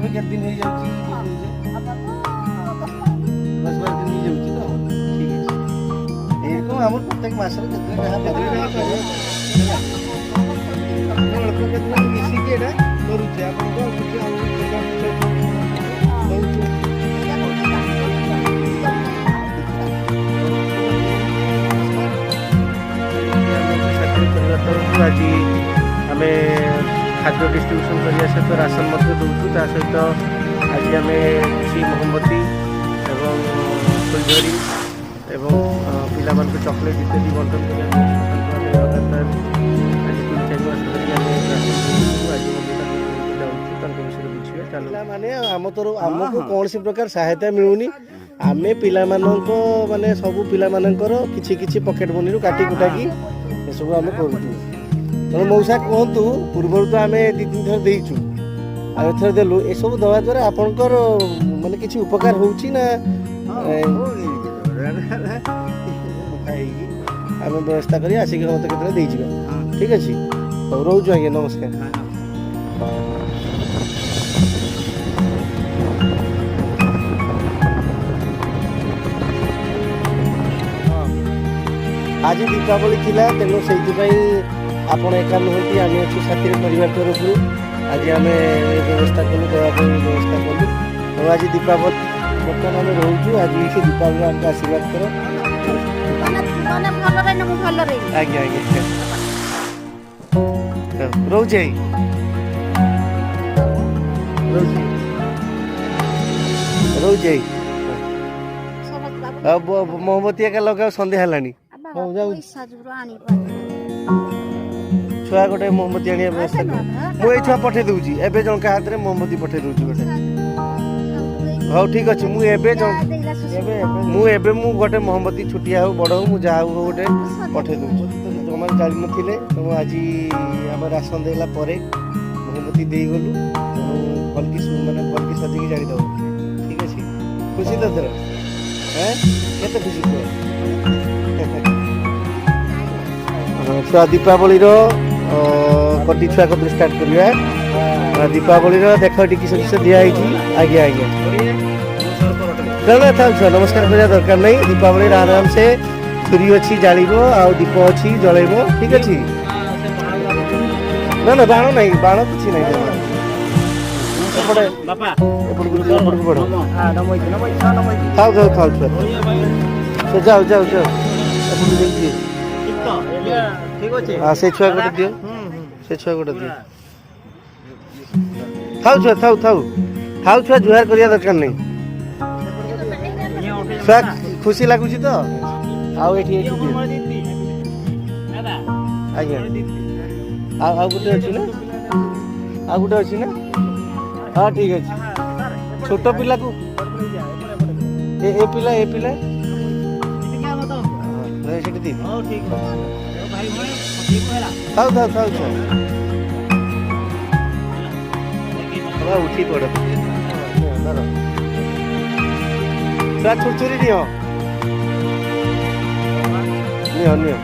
तथापि केते दिन हो जाउची 10-12 दिन हो जाउची तो ठीक है एरको हमर प्रत्येक मास रे केते कहा बदली रहा अल्प केते मिसी के एटा करूची आपन को कुछ आज आम खाद्य डिस्ट्रीब्यूशन करने सहित राशन दूसु ता सहित आज आम किसी मोहम्मती एवं फुलझड़ी एवं पिला चॉकलेट इत्यादि बंटन लगातार आज 3-4 मास माने आम तो आमको कौन सी प्रकार सहायता मिलूनी आमे पिला माने सब पिला किछि किछि पॉकेट मनी काटी कुटाकी सब आम करूँ तेणु मौसा कहतु पूर्व तो आम 2-3 थर देचु आर देलु ए सब दवा द्वारा आपनकर माने किछि उपकार होउची ना आम व्यवस्था करी आसिक मत केतरे देई जिबा ठीक अछि तो रहउछु आगे नमस्कार आज दीपावली थिला तेणु से आपण एका नुहति आम अच्छे साथी परिवार तरफ आज आम व्यवस्था कलु देवाई व्यवस्था कलु और आज दीपावली बर्तमान आम रोचु आज से दीपावली आमको आशीर्वाद कर आज्ञा आज्ञा रोचे रोचे मोमबत्ती एका लगाओ संध्या हेलानी छुआ गोटे मोमबत्ती आने व्यवस्था मुझे छुआ पठे दूची एबे जनका हाथ में मोमबत्ती पठे दूची गोटे हाँ ठीक अच्छे मुझे गोटे मोमबत्ती छुटिया हो बड़ हो मुझे हो गोटे पठे दूची जो मैंने जान नी तो आज आम राशन देला मोमबत्ती दे गलु भल कि मैंने भल कि सजिक जानीदेव ठीक अच्छे खुशी तो थर केते खुशी छुआ दीपावली कटी छुआ कतु स्टार्ट करिया दीपावली देख टी किस किस दिखाई आज्ञा आज्ञा ना था छुआ नमस्कार करने दरकार नहीं दीपावली आराम से छुरी अच्छी जाल आ दीप अच्छी जल ठीक अच्छे ना ना बाण नहीं बाण किसी नहीं थाउ थाउ थाउ छुआ जाओ जाओ जाओ हाँ से छुआ गोटे दियो से छुआ गोटे दियो थाउ छुआ थाउ थाउ थाउ छुआ जुहार करिया दरकार नहीं छुआ खुशी लगुची तो आउ एठी एठी दियो आज्ञा आ गोटे अछि ना आ गोटे अछि ना हाँ ठीक अछि छोट पिला को ए पिला सेठी दी हां ठीक भाई मैं थाउ थाउ थाउ छुआ उठी पड़ छुआ छुरछुरी नियो नियो नियो